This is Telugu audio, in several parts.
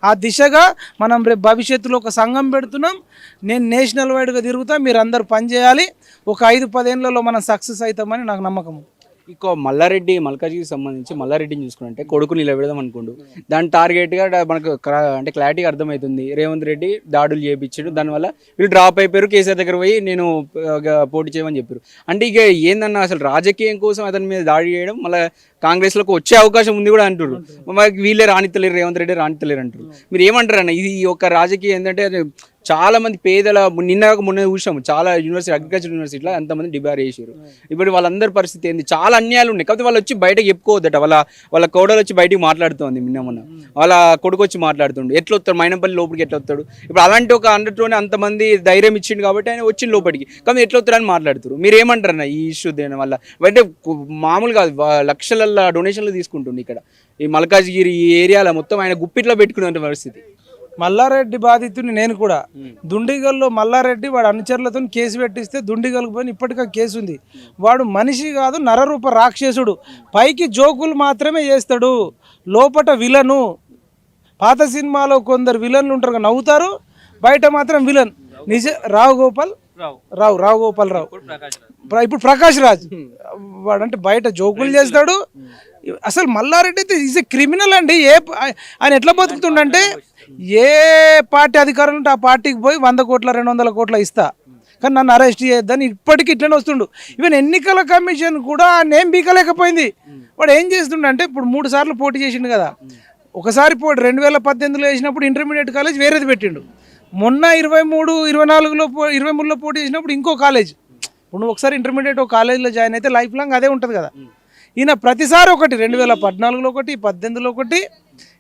ఆ దిశగా మనం రేపు భవిష్యత్తులో ఒక సంఘం పెడుతున్నాం. నేను నేషనల్ వైడ్గా తిరుగుతా, మీరు అందరూ పనిచేయాలి. ఒక 5-10 ఏళ్లలో మనం సక్సెస్ అవుతామని నాకు నమ్మకం. ఇంకో మల్లారెడ్డి మల్కాజ్గిరికి సంబంధించి మల్లారెడ్డిని చూసుకుంటే కొడుకు నిలబెడదాం అనుకుండు. దాని టార్గెట్గా మనకు అంటే క్లారిటీగా అర్థమవుతుంది. రేవంత్ రెడ్డి దాడులు చేయించాడు, దానివల్ల వీళ్ళు డ్రాప్ అయిపోయారు. కేసీఆర్ దగ్గర పోయి నేను పోటీ చేయమని చెప్పారు. అంటే ఇక ఏందన్నా అసలు రాజకీయం కోసం అతని మీద దాడి చేయడం, మళ్ళీ కాంగ్రెస్లోకి వచ్చే అవకాశం ఉంది కూడా అంటారు. మాకు వీళ్ళే రాణిత్తలేరు, రేవంత్ రెడ్డి రాణిత్తలేరు అంటారు. మీరు ఏమంటారు అన్న? ఇది ఒక రాజకీయం ఏంటంటే చాలా మంది పేదల మొన్న చూసాము, చాలా యూనివర్సిటీ అగ్రికల్చర్ యూనివర్సిటీలో ఎంతమంది డిబార్ చేశారు. ఇప్పుడు వాళ్ళందరి పరిస్థితి ఏంది? చాలా అన్యాయాలు ఉన్నాయి. కాకపోతే వాళ్ళు వచ్చి బయటకు చెప్పుకోవద్దట. వాళ్ళ కోడలు వచ్చి బయటికి మాట్లాడుతోంది. మొన్న వాళ్ళ కొడుకు వచ్చి మాట్లాడుతుండు. ఎట్లా వస్తాడు మైనంపల్లి లోపలికి, ఎట్లా వస్తాడు? ఇప్పుడు అలాంటి ఒక అండర్టోనే అంతమంది ధైర్యం ఇచ్చిండు కాబట్టి ఆయన వచ్చిన లోపలికి. కానీ ఎట్లా వస్తాడని మాట్లాడుతారు. మీరు ఏమంటారు అన్న ఈ ఇష్యూ దేని వల్ల? అంటే మామూలుగా లక్షల డొనేషన్లు తీసుకుంటుంది ఇక్కడ ఈ మల్కాజ్గిరి ఈ ఏరియాలో మొత్తం ఆయన గుప్పిట్లో పెట్టుకునే పరిస్థితి. మల్లారెడ్డి బాధితుని నేను కూడా. దుండిగల్లో మల్లారెడ్డి వాడు అనుచరులతో కేసు పెట్టిస్తే దుండిగల్కి పోయిన ఇప్పటికీ కేసు ఉంది. వాడు మనిషి కాదు, నరరూప రాక్షసుడు. పైకి జోకులు మాత్రమే చేస్తాడు, లోపట విలను. పాత సినిమాలో కొందరు విలన్లు ఉంటారు, నవ్వుతారు, బయట మాత్రం విలన్. నిజ రావు గోపాల్ రావు ఇప్పుడు ప్రకాష్ రాజ్ వాడంటే బయట జోకులు చేస్తాడు. అసలు మల్లారెడ్డి అయితే ఈజ్ ఎ క్రిమినల్ అండి. ఆయన ఎట్లా బతుకుతుండంటే ఏ పార్టీ అధికారం ఉంటే ఆ పార్టీకి పోయి 100 కోట్ల 200 కోట్ల ఇస్తా, కానీ నన్ను అరెస్ట్ చేయొద్దని ఇప్పటికీ ఇట్లనే వస్తుండు. ఈవెన్ ఎన్నికల కమిషన్ కూడా నేమ్ బీకలేకపోయింది. వాడు ఏం చేస్తుండే, ఇప్పుడు 3 సార్లు పోటీ చేసిండు కదా. ఒకసారి 2018లో వేసినప్పుడు ఇంటర్మీడియట్ కాలేజ్ వేరేది పెట్టిండు. మొన్న 23-24లో పోటీ చేసినప్పుడు ఇంకో కాలేజ్. ఇప్పుడు నువ్వు ఒకసారి ఇంటర్మీడియట్ ఒక కాలేజీలో జాయిన్ అయితే లైఫ్ లాంగ్ అదే ఉంటుంది కదా. ఈయన ప్రతిసారి ఒకటి 2014లో ఒకటి, 18లో ఒకటి,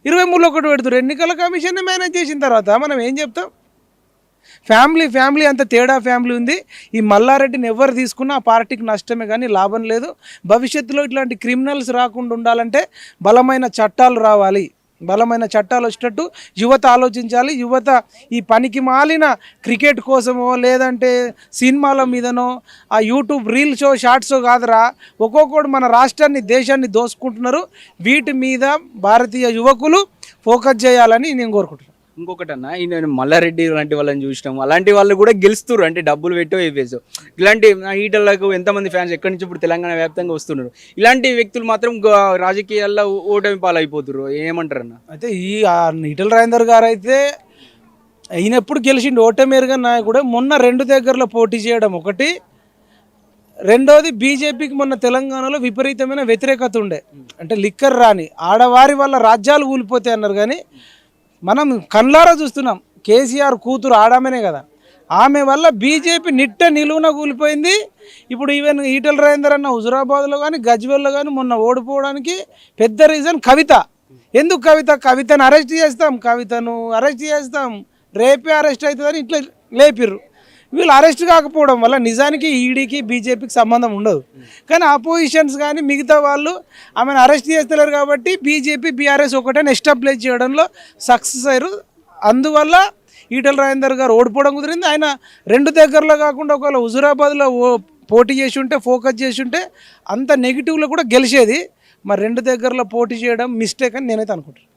23లో ఒకటి పెడుతున్నారు. ఎన్నికల కమిషన్ మేనేజ్ చేసిన తర్వాత మనం ఏం చెప్తాం? ఫ్యామిలీ అంత తేడా ఫ్యామిలీ ఉంది. ఈ మల్లారెడ్డిని ఎవరు తీసుకున్నా ఆ పార్టీకి నష్టమే కానీ లాభం లేదు. భవిష్యత్తులో ఇట్లాంటి క్రిమినల్స్ రాకుండా ఉండాలంటే బలమైన చట్టాలు రావాలి. బలమైన చట్టాలు వచ్చేటట్టు యువత ఆలోచించాలి. యువత ఈ పనికి మాలిన క్రికెట్ కోసమో లేదంటే సినిమాల మీదనో ఆ YouTube reel show short show కాదురా, ఒక్కొక్కడు మన రాష్ట్రాన్ని దేశాన్ని దోసుకుంటున్నారు. వీటి మీద భారతీయ యువకులు ఫోకస్ చేయాలని నేను కోరుకుంటున్నాను. ఇంకొకటి అన్న, ఈయన మల్లారెడ్డి లాంటి వాళ్ళని చూసినాం, అలాంటి వాళ్ళు కూడా గెలుస్తున్నారు. అంటే డబ్బులు పెట్టో వేపేసావు. ఇలాంటి ఈటలకు ఎంతమంది ఫ్యాన్స్ ఎక్కడి నుంచి ఇప్పుడు తెలంగాణ వ్యాప్తంగా వస్తున్నారు. ఇలాంటి వ్యక్తులు మాత్రం రాజకీయాల్లో ఓటమి పాలైపోతున్నారు. ఏమంటారు అన్న? అయితే ఈ ఈటల రాజేందర్ గారు అయితే ఈయన ఎప్పుడు గెలిచిండు, ఓటమి ఎరుగని నాయకుడు. మొన్న 2 దగ్గరలో పోటీ చేయడం ఒకటి, రెండోది బీజేపీకి మొన్న తెలంగాణలో విపరీతమైన వ్యతిరేకత ఉండే. అంటే లిక్కర్ రాని ఆడవారి వల్ల రాజ్యాలు కూలిపోతాయి అన్నారు. కానీ మనం కళ్ళారా చూస్తున్నాం, కేసీఆర్ కూతురు ఆడామనే కదా, ఆమె వల్ల బీజేపీ నిలువున కూలిపోయింది. ఇప్పుడు ఈవెన్ ఈటల రాజేందర్ అన్న హుజురాబాద్లో కానీ గజ్వేల్లో కానీ మొన్న ఓడిపోవడానికి పెద్ద రీజన్ కవిత. ఎందుకు కవితను అరెస్ట్ చేస్తాం, రేపే అరెస్ట్ అవుతుందని ఇట్లా లేపిర్రు. వీళ్ళు అరెస్ట్ కాకపోవడం వల్ల నిజానికి ఈడీకి బీజేపీకి సంబంధం ఉండదు. కానీ అపోజిషన్స్ కానీ మిగతా వాళ్ళు ఆమెను అరెస్ట్ చేస్తలేరు కాబట్టి బీజేపీ బీఆర్ఎస్ ఒకటే ఎస్టాబ్లిష్ చేయడంలో సక్సెస్ అయ్యారు. అందువల్ల ఈటల రాజేందర్ గారు ఓడిపోవడం కుదిరింది. ఆయన 2 దగ్గరలో కాకుండా ఒకవేళ హుజురాబాద్లో పోటీ చేసి ఉంటే, ఫోకస్ చేసి ఉంటే అంత నెగిటివ్లో కూడా గెలిచేది. మరి 2 దగ్గరలో పోటీ చేయడం మిస్టేక్ అని నేనైతే అనుకుంటున్నాను.